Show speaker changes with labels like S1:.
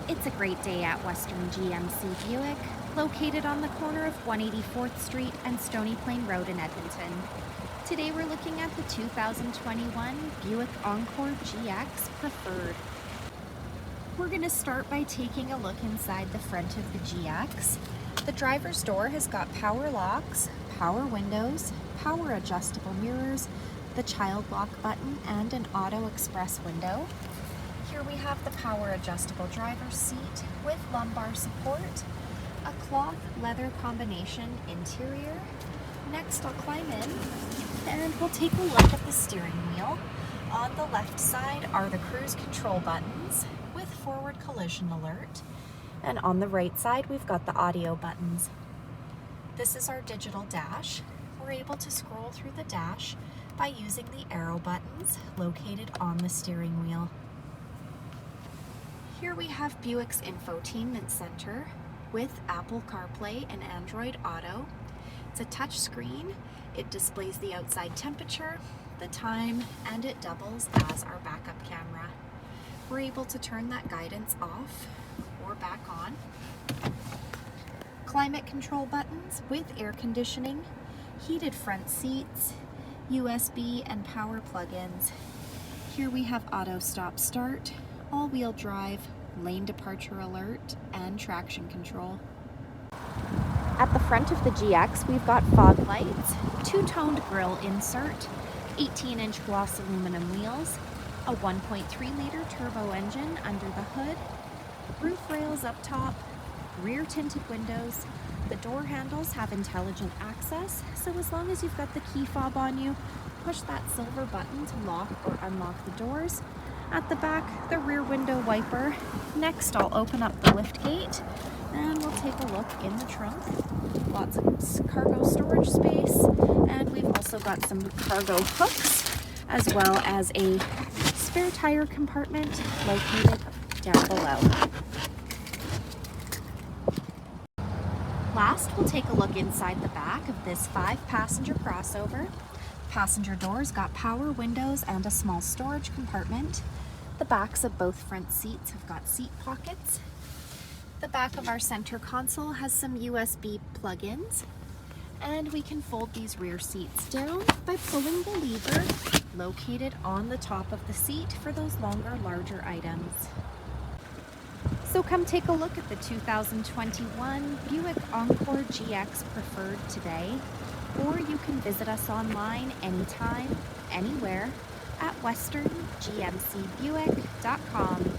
S1: It's a great day at Western GMC Buick, located on the corner of 184th Street and Stony Plain Rd in Edmonton. Today we're looking at the 2021 Buick Encore GX Preferred. We're going to start by taking a look inside the front of the GX. The driver's door has got power locks, power windows, power adjustable mirrors, the child lock button, and an auto express window. Here we have the power adjustable driver's seat with lumbar support, a cloth leather combination interior. Next I'll climb in and we'll take a look at the steering wheel. On the left side are the cruise control buttons with forward collision alert, and on the right side we've got the audio buttons. This is our digital dash. We're able to scroll through the dash by using the arrow buttons located on the steering wheel. Here we have Buick's infotainment center with Apple CarPlay and Android Auto. It's a touch screen. It displays the outside temperature, the time, and it doubles as our backup camera. We're able to turn that guidance off or back on. Climate control buttons with air conditioning, heated front seats, USB and power plug-ins. Here we have auto stop start, all-wheel drive, lane departure alert, and traction control. At the front of the GX, we've got fog lights, two-toned grille insert, 18-inch gloss aluminum wheels, a 1.3-liter turbo engine under the hood, roof rails up top, rear tinted windows. The door handles have intelligent access, so as long as you've got the key fob on you, push that silver button to lock or unlock the doors. At the back, the rear window wiper. Next, I'll open up the lift gate and we'll take a look in the trunk. Lots of cargo storage space, and we've also got some cargo hooks, as well as a spare tire compartment located down below. Last, we'll take a look inside the back of this 5-passenger crossover. Passenger doors got power windows and a small storage compartment. The backs of both front seats have got seat pockets. The back of our center console has some USB plug-ins, and we can fold these rear seats down by pulling the lever located on the top of the seat for those longer, larger items. So come take a look at the 2021 Buick Encore GX Preferred today, or you can visit us online anytime, anywhere at westerngmcbuick.com.